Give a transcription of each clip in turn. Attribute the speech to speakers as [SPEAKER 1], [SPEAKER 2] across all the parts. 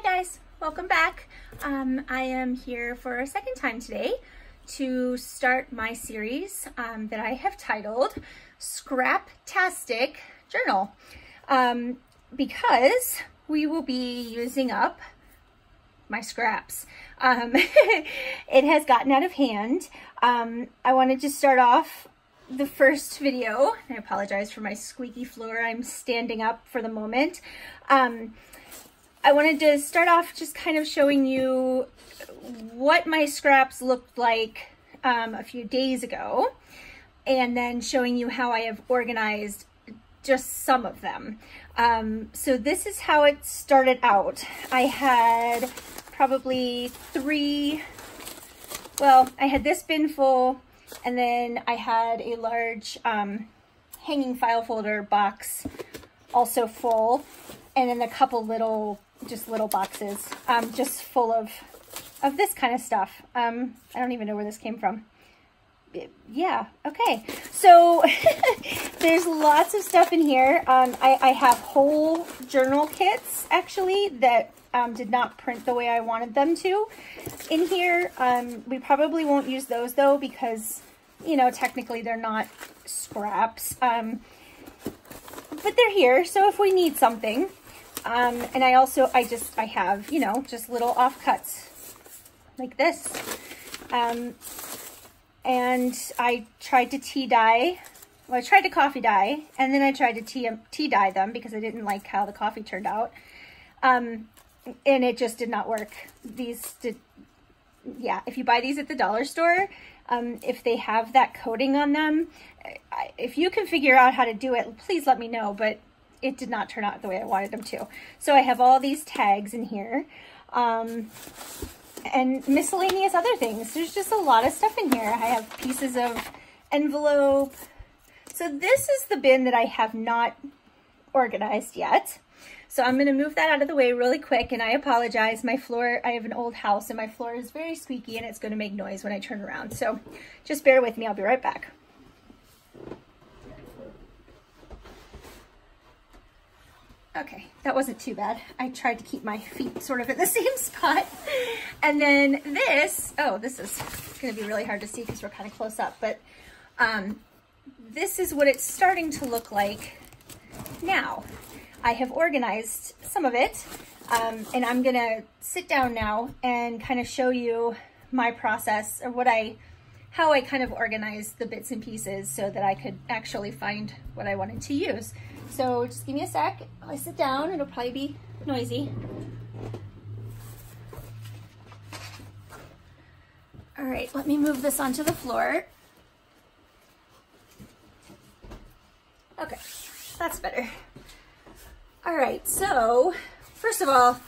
[SPEAKER 1] guys, welcome back. I am here for a second time today to start my series that I have titled Scraptastic Journal because we will be using up my scraps. It has gotten out of hand. I wanted to start off the first video. I apologize for my squeaky floor. I'm standing up for the moment. I wanted to start off just kind of showing you what my scraps looked like a few days ago, and then showing you how I have organized just some of them. So this is how it started out. I had probably I had this bin full, and then I had a large hanging file folder box also full, and then a couple little boxes just full of this kind of stuff. I don't even know where this came from. Yeah, okay. So there's lots of stuff in here. I have whole journal kits actually that did not print the way I wanted them to in here. We probably won't use those though, because, you know, technically they're not scraps. But they're here, so if we need something. And I have, you know, just little offcuts like this. And I tried to tea dye. Well, I tried to coffee dye, and then I tried to tea dye them because I didn't like how the coffee turned out. And it just did not work. Yeah, if you buy these at the dollar store, if they have that coating on them, if you can figure out how to do it, please let me know, but it did not turn out the way I wanted them to. So I have all these tags in here, and miscellaneous other things. There's just a lot of stuff in here. I have pieces of envelope. So this is the bin that I have not organized yet. So I'm going to move that out of the way really quick, and I apologize. My floor, I have an old house and my floor is very squeaky and it's going to make noise when I turn around. So just bear with me. I'll be right back. Okay, that wasn't too bad. I tried to keep my feet sort of in the same spot. And then this is going to be really hard to see because we're kind of close up, but this is what it's starting to look like now. I have organized some of it, and I'm going to sit down now and kind of show you my process, or how I kind of organized the bits and pieces so that I could actually find what I wanted to use. So just give me a sec. While I sit down, it'll probably be noisy. All right, let me move this onto the floor. Okay, that's better. All right, so first of all,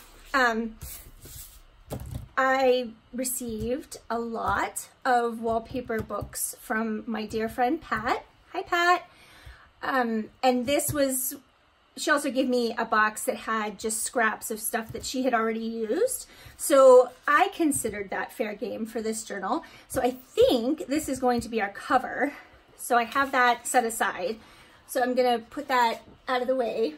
[SPEAKER 1] I received a lot of wallpaper books from my dear friend Pat. Hi, Pat. And this was, she also gave me a box that had just scraps of stuff that she had already used. So I considered that fair game for this journal. So I think this is going to be our cover. So I have that set aside. So I'm gonna put that out of the way.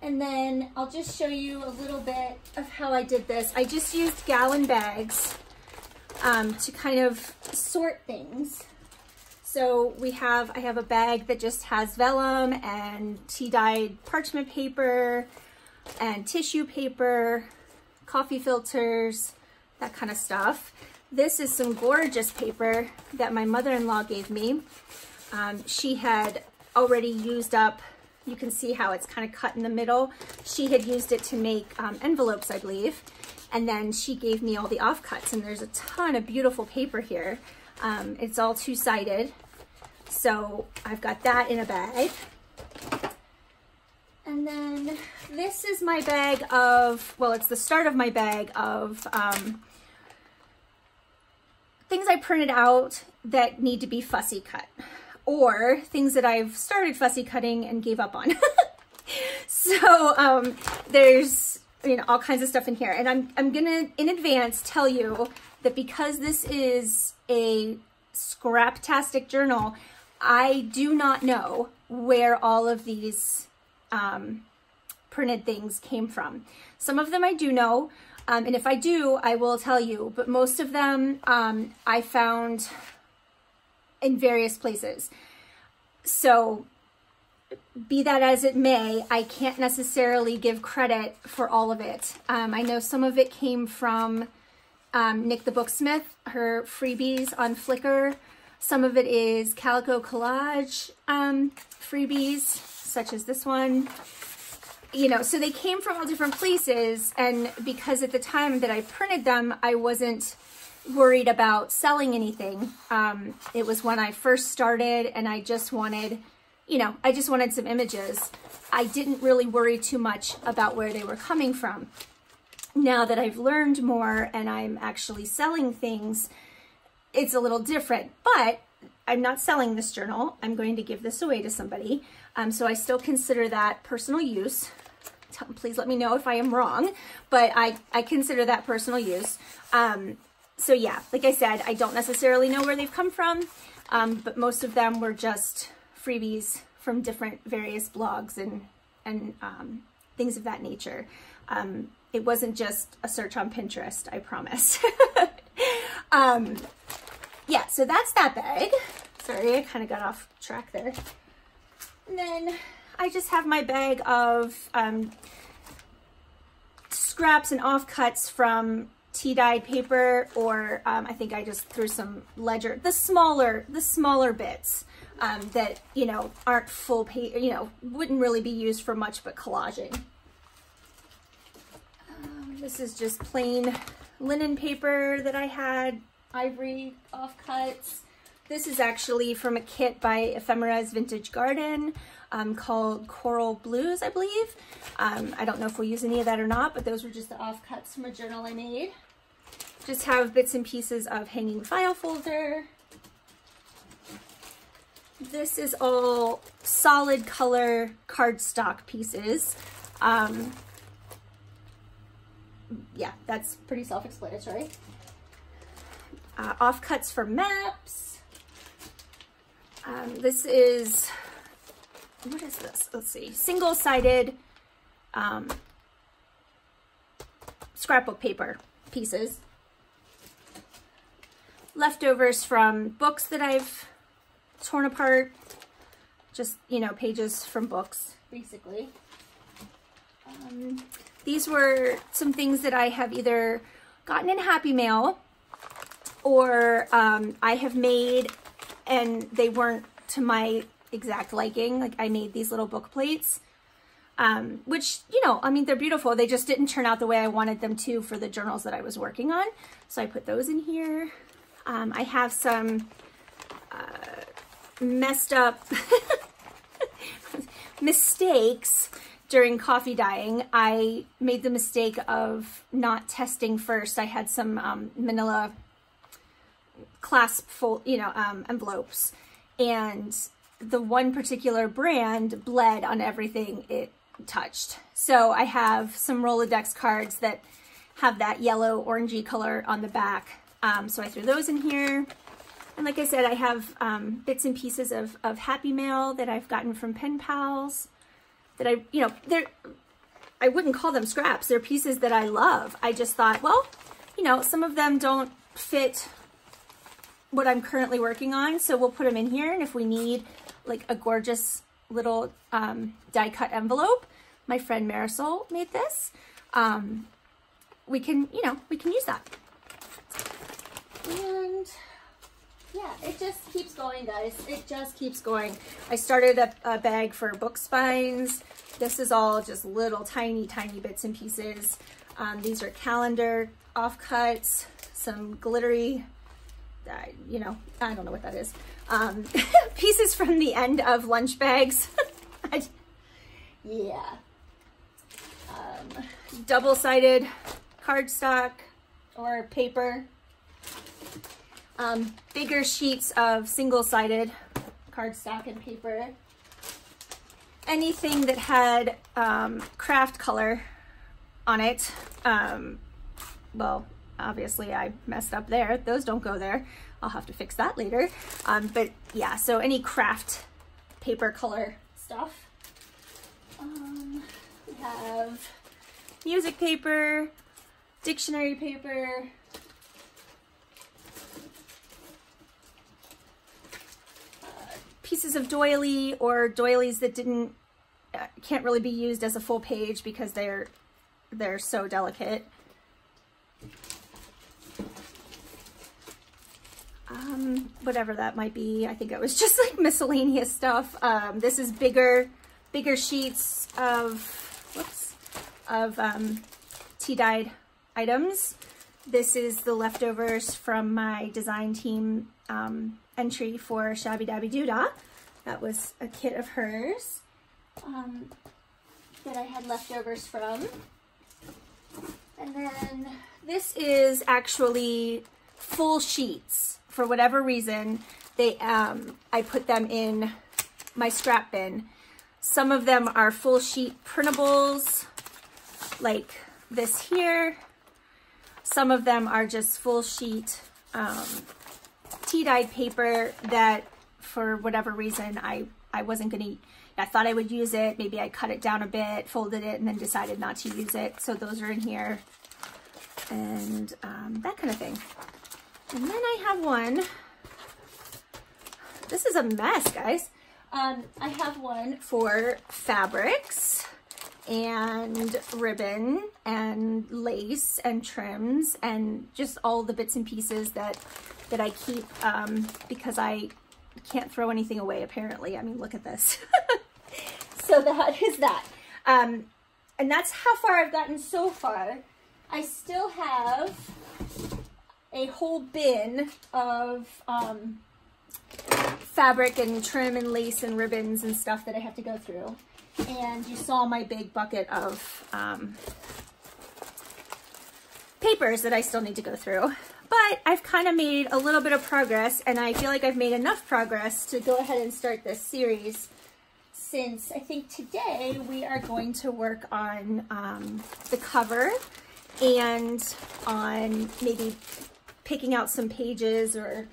[SPEAKER 1] And then I'll just show you a little bit of how I did this. I just used gallon bags to kind of sort things. So I have a bag that just has vellum and tea-dyed parchment paper and tissue paper, coffee filters, that kind of stuff. This is some gorgeous paper that my mother-in-law gave me. She had already used up, you can see how it's kind of cut in the middle. She had used it to make envelopes, I believe. And then she gave me all the offcuts, and there's a ton of beautiful paper here. It's all two-sided. So I've got that in a bag. And then this is my bag of, well, it's the start of my bag of things I printed out that need to be fussy cut, or things that I've started fussy cutting and gave up on. So there's, you know, all kinds of stuff in here. And I'm gonna, in advance, tell you that because this is a Scraptastic journal, I do not know where all of these printed things came from. Some of them I do know, and if I do, I will tell you, but most of them I found in various places. So be that as it may, I can't necessarily give credit for all of it. I know some of it came from Nick the Booksmith, her freebies on Flickr. Some of it is Calico Collage freebies, such as this one. You know, so they came from all different places, and because at the time that I printed them, I wasn't worried about selling anything. It was when I first started and I just wanted, you know, I just wanted some images. I didn't really worry too much about where they were coming from. Now that I've learned more and I'm actually selling things, it's a little different, but I'm not selling this journal. I'm going to give this away to somebody. So I still consider that personal use. Please let me know if I am wrong, but I consider that personal use. So yeah, like I said, I don't necessarily know where they've come from, but most of them were just freebies from different various blogs and things of that nature. It wasn't just a search on Pinterest, I promise. Yeah, so that's that bag. Sorry, I kind of got off track there. And then I just have my bag of scraps and offcuts from tea-dyed paper, or I think I just threw some ledger, the smaller bits that, you know, aren't full page, you know, wouldn't really be used for much but collaging. This is just plain linen paper that I had, ivory offcuts. This is actually from a kit by Ephemera's Vintage Garden called Coral Blues, I believe. I don't know if we'll use any of that or not, but those were just the offcuts from a journal I made. Just have bits and pieces of hanging file folder. This is all solid color cardstock pieces. Yeah, that's pretty self-explanatory. Offcuts for maps. This is, what is this? Let's see, single-sided scrapbook paper pieces. Leftovers from books that I've torn apart. Just, you know, pages from books, basically. These were some things that I have either gotten in Happy Mail or I have made and they weren't to my exact liking. Like I made these little book plates, which, you know, I mean, they're beautiful. They just didn't turn out the way I wanted them to for the journals that I was working on. So I put those in here. I have some messed up mistakes during coffee dyeing. I made the mistake of not testing first. I had some manila clasp envelopes, and the one particular brand bled on everything it touched. So I have some Rolodex cards that have that yellow orangey color on the back. So I threw those in here. And like I said, I have bits and pieces of Happy Mail that I've gotten from pen pals that I wouldn't call them scraps. They're pieces that I love. I just thought, well, you know, some of them don't fit what I'm currently working on, so we'll put them in here. And if we need like a gorgeous little die cut envelope, my friend Marisol made this. We can use that. And yeah, it just keeps going, guys. It just keeps going. I started a bag for book spines. This is all just little tiny bits and pieces. These are calendar offcuts, some glittery, you know, I don't know what that is. Pieces from the end of lunch bags. Yeah. Double-sided cardstock or paper. Bigger sheets of single-sided cardstock and paper. Anything that had craft color on it. Well, obviously I messed up there. Those don't go there. I'll have to fix that later. But yeah, so any craft paper color stuff. have music paper, dictionary paper, pieces of doily or doilies that can't really be used as a full page because they're so delicate. Whatever that might be. I think it was just like miscellaneous stuff. This is bigger sheets of tea-dyed items. This is the leftovers from my design team entry for Shabby Dabby Doodah. That was a kit of hers that I had leftovers from. And then this is actually full sheets. For whatever reason, I put them in my scrap bin. Some of them are full sheet printables, like this here. Some of them are just full sheet tea-dyed paper that, for whatever reason, I wasn't gonna, I thought I would use it. Maybe I cut it down a bit, folded it, and then decided not to use it. So those are in here, and that kind of thing. And then I have one, this is a mess, guys. I have one for fabrics and ribbon and lace and trims and just all the bits and pieces that I keep because I can't throw anything away, apparently. I mean, look at this. So that is that. And that's how far I've gotten so far. I still have a whole bin of fabric and trim and lace and ribbons and stuff that I have to go through. And you saw my big bucket of papers that I still need to go through. But I've kind of made a little bit of progress, and I feel like I've made enough progress to go ahead and start this series, since I think today we are going to work on the cover and on maybe picking out some pages or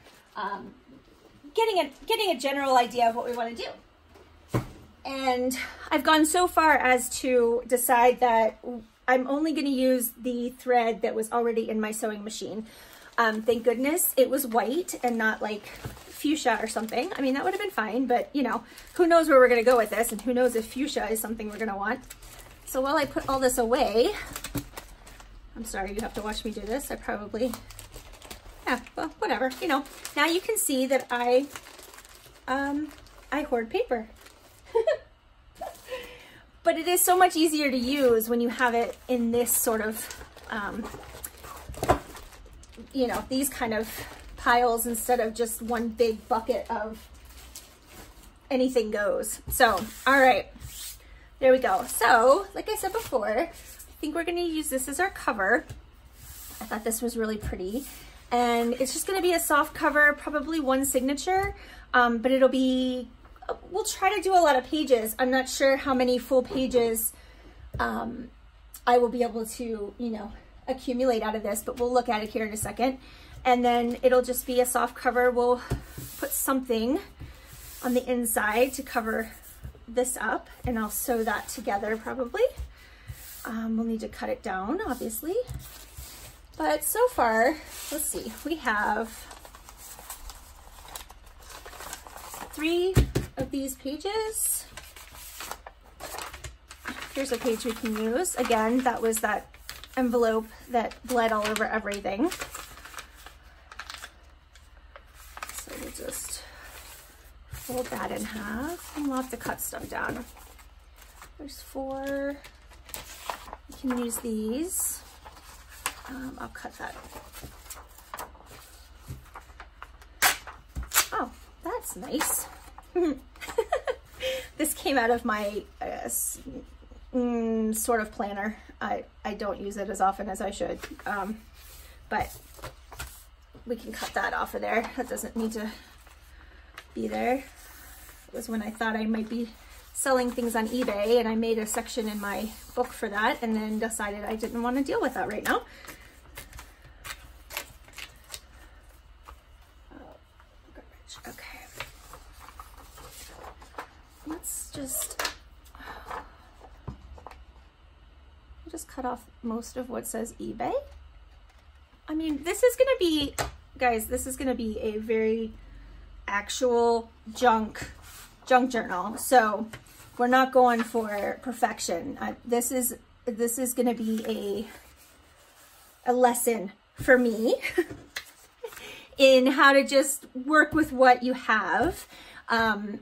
[SPEAKER 1] getting a general idea of what we want to do. And I've gone so far as to decide that I'm only going to use the thread that was already in my sewing machine. Thank goodness it was white and not like fuchsia or something. I mean, that would have been fine, but you know, who knows where we're going to go with this, and who knows if fuchsia is something we're going to want. So while I put all this away, I'm sorry you have to watch me do this. I probably, yeah, well, whatever, you know. Now you can see that I hoard paper. But it is so much easier to use when you have it in this sort of, you know, these kind of piles instead of just one big bucket of anything goes. So, all right, there we go. So, like I said before, I think we're going to use this as our cover. I thought this was really pretty. And it's just going to be a soft cover, probably one signature, but it'll be, we'll try to do a lot of pages. I'm not sure how many full pages I will be able to, you know, accumulate out of this, but we'll look at it here in a second. And then it'll just be a soft cover. We'll put something on the inside to cover this up, and I'll sew that together probably. We'll need to cut it down, obviously. But so far, let's see, we have 3 of these pages. Here's a page we can use. Again, that was that envelope that bled all over everything. So we'll just fold that in half, and we'll have to cut stuff down. There's 4. You can use these. I'll cut that. Oh, that's nice. This came out of my sort of planner. I don't use it as often as I should, but we can cut that off of there. That doesn't need to be there. It was when I thought I might be selling things on eBay, and I made a section in my book for that, and then decided I didn't want to deal with that right now. Okay, let's just just cut off most of what says eBay. I mean, this is gonna be, guys, this is gonna be a very actual junk journal. So we're not going for perfection. This is gonna be a lesson for me in how to just work with what you have. And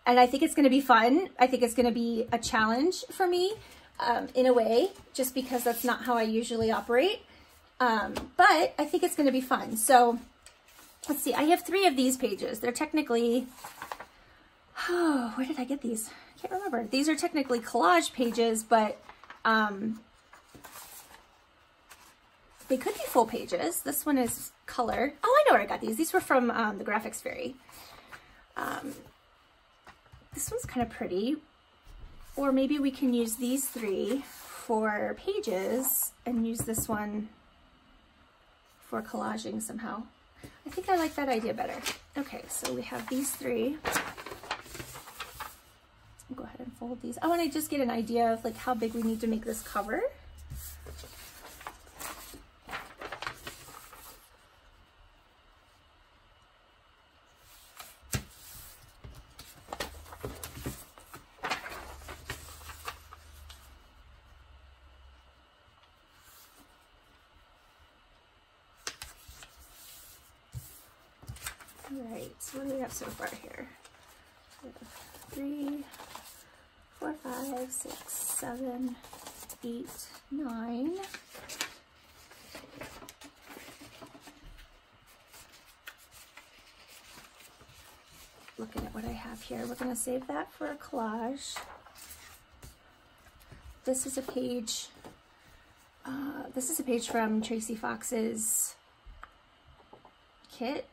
[SPEAKER 1] I think it's going to be fun. I think it's going to be a challenge for me in a way, just because that's not how I usually operate. But I think it's going to be fun. So let's see. I have 3 of these pages. They're technically, oh, where did I get these? I can't remember. These are technically collage pages, but they could be full pages. This one is color. Oh, I know where I got these. These were from the Graphics Fairy. This one's kind of pretty. Or maybe we can use these 3 for pages and use this one for collaging somehow. I think I like that idea better. Okay, so we have these 3. I'll go ahead and fold these. I want to just get an idea of like how big we need to make this cover. All right, so what do we have so far here? We have 3, 4, 5, 6, 7, 8, 9. Looking at what I have here, we're going to save that for a collage. This is a page. This is a page from Tracy Fox's kit.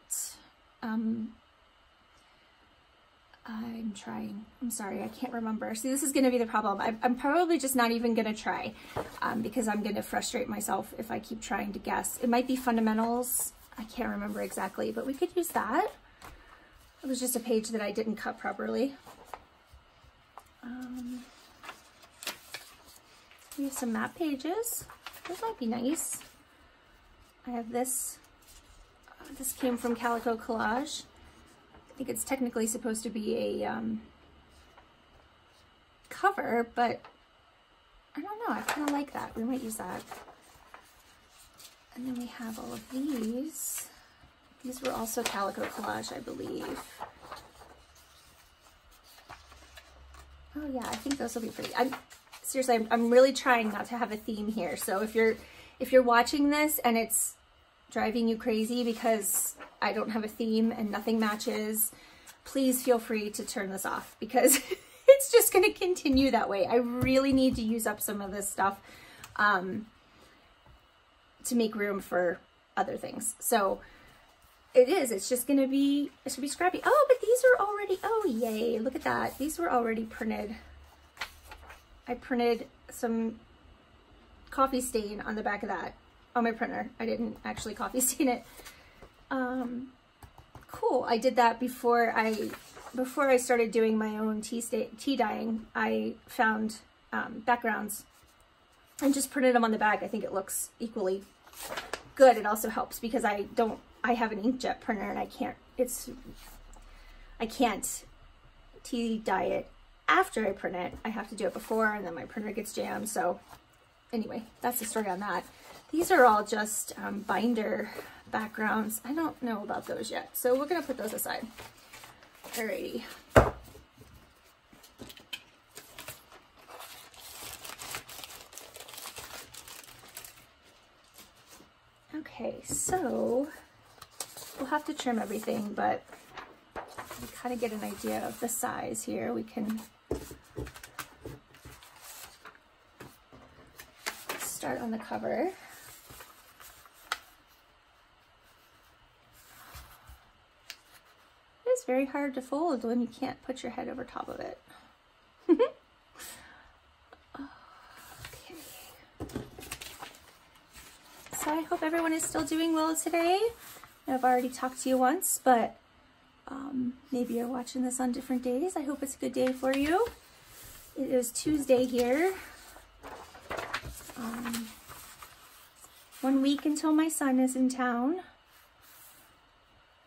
[SPEAKER 1] I'm sorry, I can't remember. See, this is going to be the problem. I'm probably just not even going to try because I'm going to frustrate myself if I keep trying to guess. It might be fundamentals. I can't remember exactly, but we could use that. It was just a page that I didn't cut properly. We have some map pages. Those might be nice. I have this. This came from Calico Collage. I think it's technically supposed to be a cover, but I don't know. I kind of like that. We might use that. And then we have all of these. These were also Calico Collage, I believe. Oh yeah, I think those will be pretty. Seriously, I'm really trying not to have a theme here. So if you're watching this and it's driving you crazy because I don't have a theme and nothing matches, please feel free to turn this off because it's just going to continue that way. I really need to use up some of this stuff to make room for other things. So it's just going to be, it should be scrappy. Oh, but these are already, oh yay, look at that. These were already printed. I printed some coffee stain on the back of that. On my printer. I didn't actually coffee stain it. Cool. I did that before I started doing my own tea dyeing. I found backgrounds and just printed them on the back. I think it looks equally good. It also helps because I have an inkjet printer and I can't tea dye it after I print it. I have to do it before and then my printer gets jammed. So anyway, that's the story on that. These are all just binder backgrounds. I don't know about those yet, so we're gonna put those aside. Alrighty. Okay, so we'll have to trim everything, but we kind of get an idea of the size here. We can start on the cover. It's very hard to fold when you can't put your head over top of it. Okay. So I hope everyone is still doing well today. I've already talked to you once, but maybe you're watching this on different days. I hope it's a good day for you. It is Tuesday here. 1 week until my son is in town.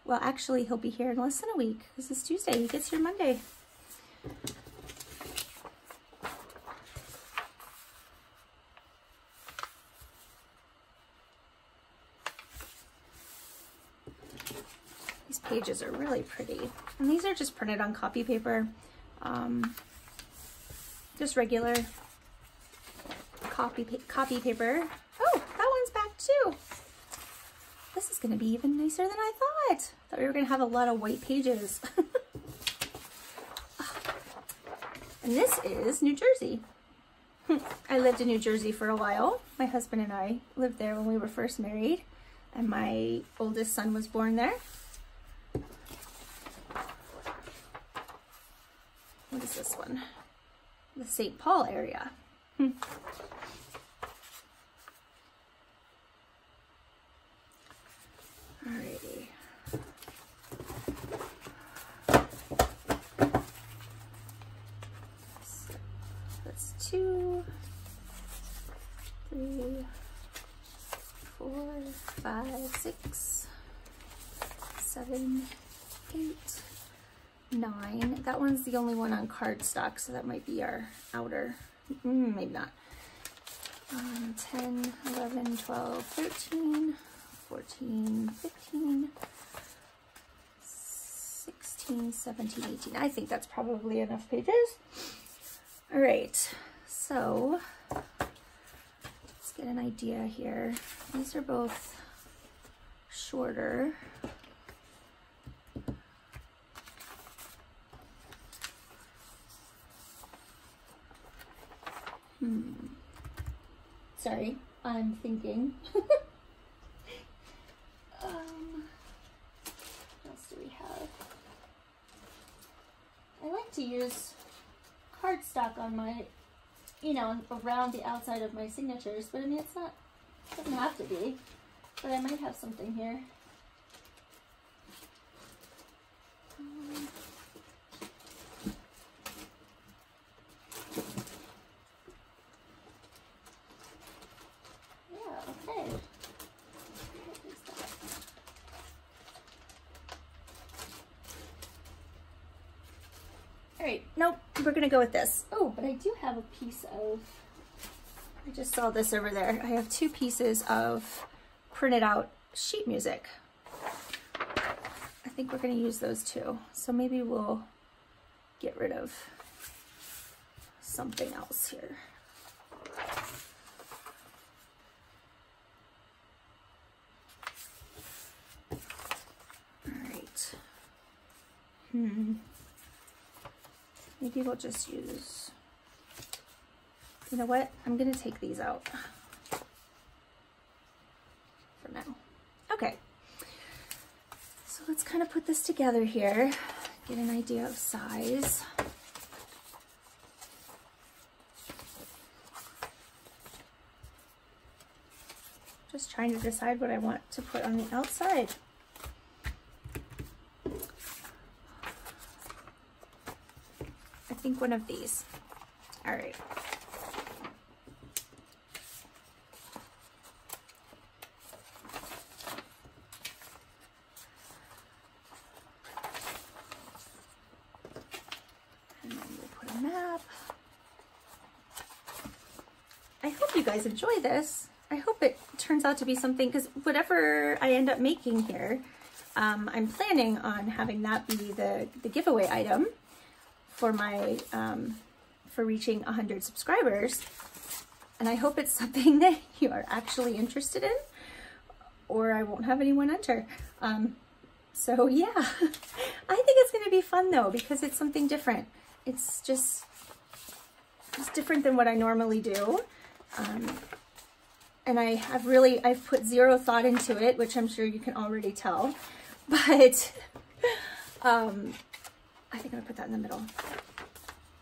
[SPEAKER 1] Well, actually, he'll be here in less than a week. This is Tuesday. He gets here Monday. These pages are really pretty. And these are just printed on copy paper. Just regular copy paper. Oh, that one's back too. This is going to be even nicer than I thought. I thought we were going to have a lot of white pages. And this is New Jersey. I lived in New Jersey for a while. My husband and I lived there when we were first married, and my oldest son was born there. What is this one? The St. Paul area. Alrighty. So that's 2, 3, 4, 5, 6, 7, 8, 9. That one's the only one on cardstock, so that might be our outer. Maybe not. 10, 11, 12, 13, 14, 15, 16, 17, 18. I think that's probably enough pages. All right, so let's get an idea here. These are both shorter. Sorry, I'm thinking. What else do we have? I like to use cardstock on my, you know, around the outside of my signatures, but I mean, it's not, it doesn't have to be, but I might have something here. All right, nope, we're gonna go with this. Oh, but I do have a piece of, I just saw this over there. I have 2 pieces of printed out sheet music. I think we're gonna use those too. So maybe we'll get rid of something else here. All right. Maybe we'll just use, you know what? I'm gonna take these out for now. Okay, so let's kind of put this together here, get an idea of size. Just trying to decide what I want to put on the outside. I think one of these. All right. And then we'll put a map. I hope you guys enjoy this. I hope it turns out to be something, because whatever I end up making here, I'm planning on having that be the giveaway item for my for reaching 100 subscribers, and I hope it's something that you are actually interested in, or I won't have anyone enter. So yeah, I think it's going to be fun though, because it's something different. It's just different than what I normally do, and I've put zero thought into it, which I'm sure you can already tell, but I think I'm gonna put that in the middle.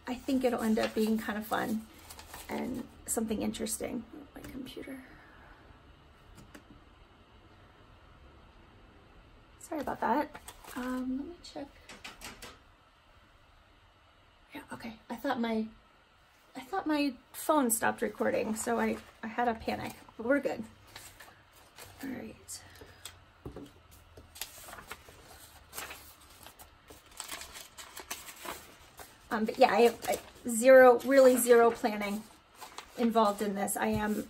[SPEAKER 1] I think it'll end up being kind of fun and something interesting. My computer. Sorry about that. Let me check. Yeah, okay. I thought my I thought my phone stopped recording, so I had a panic, but we're good. All right. But yeah, I have really zero planning involved in this. I am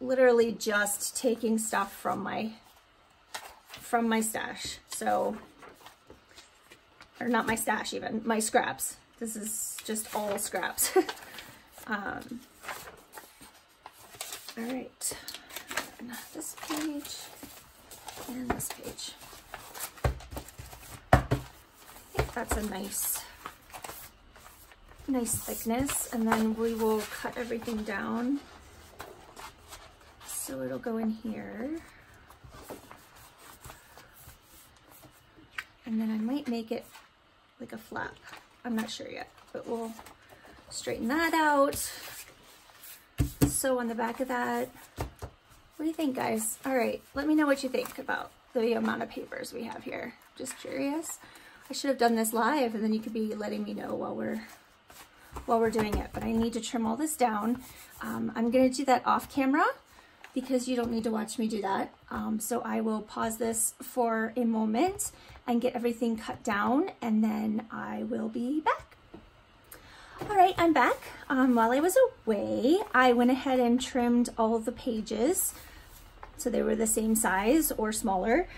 [SPEAKER 1] literally just taking stuff from my stash. So, or not my stash even, my scraps. This is just all scraps. All right, and this page and this page. I think that's a nice thickness, and then we will cut everything down so it'll go in here. And then I might make it like a flap. I'm not sure yet, but we'll straighten that out. Sew on the back of that. What do you think, guys? All right, let me know what you think about the amount of papers we have here. Just curious. I should have done this live, and then you could be letting me know while we're doing it, but I need to trim all this down. I'm gonna do that off camera because you don't need to watch me do that. So I will pause this for a moment and get everything cut down, and then I will be back. All right, I'm back. While I was away, I went ahead and trimmed all the pages so they were the same size or smaller.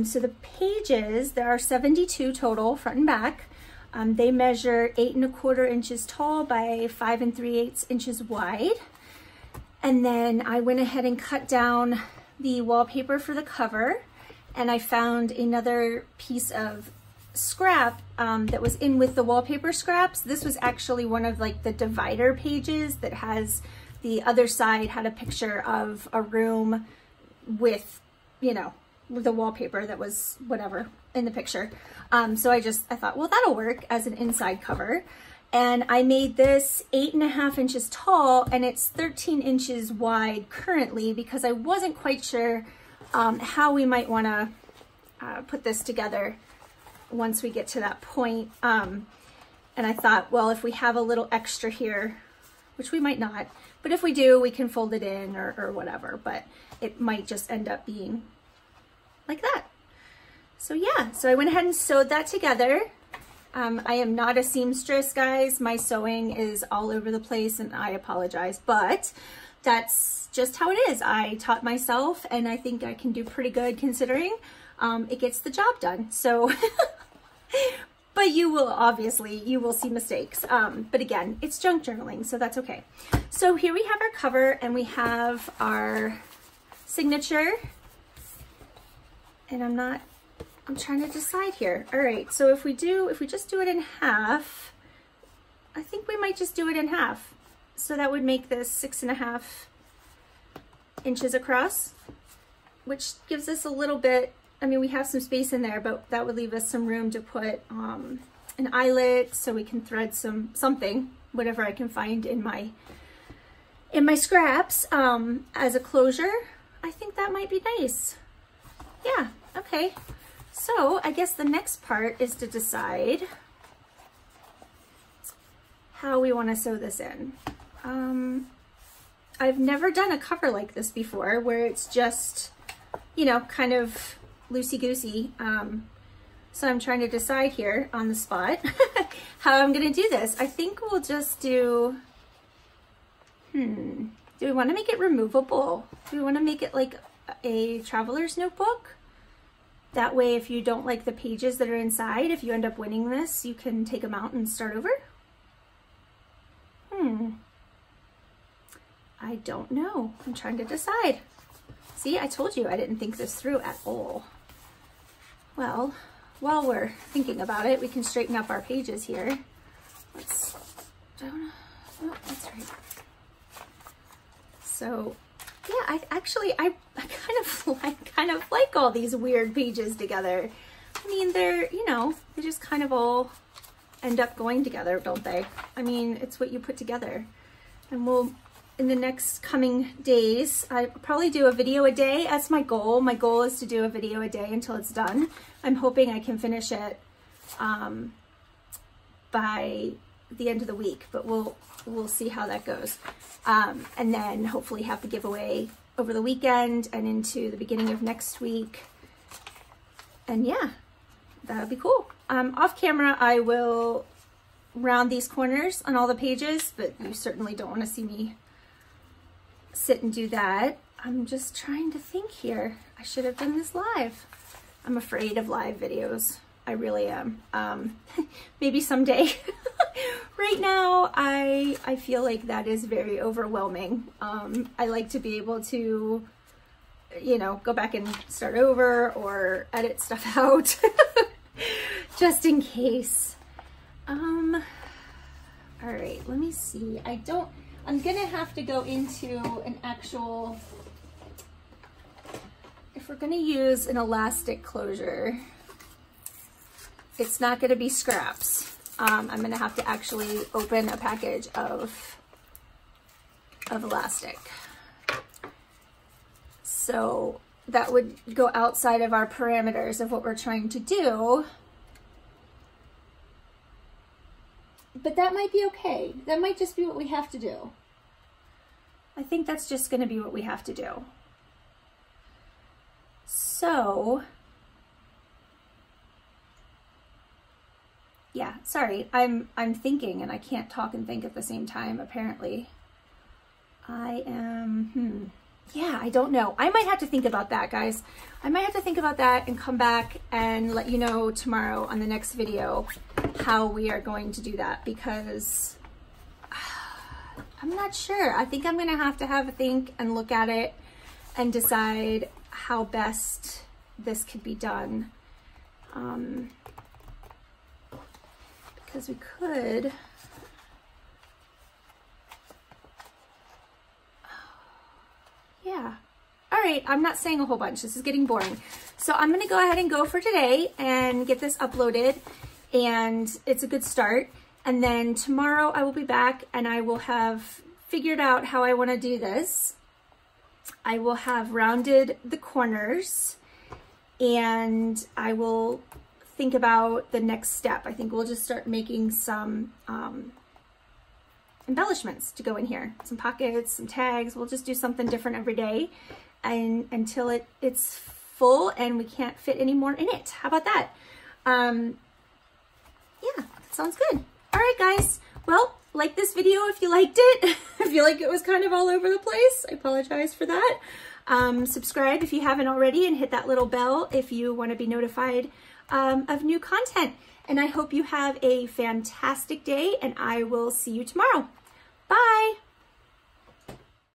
[SPEAKER 1] So the pages, there are 72 total, front and back. They measure 8 1/4 inches tall by 5 3/8 inches wide. And then I went ahead and cut down the wallpaper for the cover, and I found another piece of scrap that was in with the wallpaper scraps. This was actually one of like the divider pages that has, the other side had a picture of a room with, you know, with the wallpaper that was whatever in the picture. So I thought, well, that'll work as an inside cover. And I made this 8 1/2 inches tall, and it's 13 inches wide currently because I wasn't quite sure how we might want to put this together once we get to that point. And I thought, well, if we have a little extra here, which we might not, but if we do, we can fold it in or whatever, but it might just end up being like that. So yeah, so I went ahead and sewed that together. I am not a seamstress, guys. My sewing is all over the place, and I apologize, but that's just how it is. I taught myself, and I think I can do pretty good considering it gets the job done. So, but you will see mistakes. But again, it's junk journaling, so that's okay. So here we have our cover, and we have our signature, and I'm trying to decide here. All right, so if we just do it in half, I think we might just do it in half. So that would make this 6 1/2 inches across, which gives us a little bit, I mean, we have some space in there, but that would leave us some room to put an eyelet so we can thread something, whatever I can find in my scraps as a closure. I think that might be nice. Yeah, okay. So I guess the next part is to decide how we want to sew this in. I've never done a cover like this before where it's just, you know, kind of loosey-goosey. So I'm trying to decide here on the spot how I'm going to do this. I think we'll just do we want to make it removable? Do we want to make it like a traveler's notebook? That way, if you don't like the pages that are inside, if you end up winning this, you can take them out and start over. I don't know. I'm trying to decide. See, I told you I didn't think this through at all. Well, while we're thinking about it, we can straighten up our pages here. That's right. So, yeah, I kind of like all these weird pages together. I mean, they're, you know, they just kind of all end up going together, don't they? I mean, it's what you put together. And we'll, in the next coming days, I probably do a video a day. That's my goal. My goal is to do a video a day until it's done. I'm hoping I can finish it by the end of the week, but we'll see how that goes. And then hopefully have the giveaway over the weekend and into the beginning of next week. And yeah, that would be cool. Off camera, I will round these corners on all the pages, but you certainly don't want to see me sit and do that. I'm just trying to think here. I should have done this live. I'm afraid of live videos. I really am. Maybe someday. Right now, I feel like that is very overwhelming. I like to be able to, you know, go back and start over or edit stuff out just in case. All right, let me see. I'm gonna have to go into an actual, if we're gonna use an elastic closure, it's not gonna be scraps. I'm gonna have to actually open a package of elastic. So that would go outside of our parameters of what we're trying to do. But that might be okay. That might just be what we have to do. I think that's just gonna be what we have to do. So, yeah, sorry, I'm thinking and I can't talk and think at the same time, apparently. I am, yeah, I don't know. I might have to think about that, guys. I might have to think about that and come back and let you know tomorrow on the next video how we are going to do that, because I'm not sure. I think I'm gonna have to have a think and look at it and decide how best this could be done. Because we could, yeah. All right, I'm not saying a whole bunch. This is getting boring. So I'm gonna go ahead and go for today and get this uploaded, and it's a good start. And then tomorrow I will be back and I will have figured out how I wanna do this. I will have rounded the corners and I will think about the next step. I think we'll just start making some embellishments to go in here. Some pockets, some tags. We'll just do something different every day and until it's full and we can't fit any more in it. How about that? Yeah, sounds good. All right, guys. Well, like this video if you liked it. I feel like it was kind of all over the place. I apologize for that. Subscribe if you haven't already and hit that little bell if you want to be notified of new content. And I hope you have a fantastic day and I will see you tomorrow. Bye.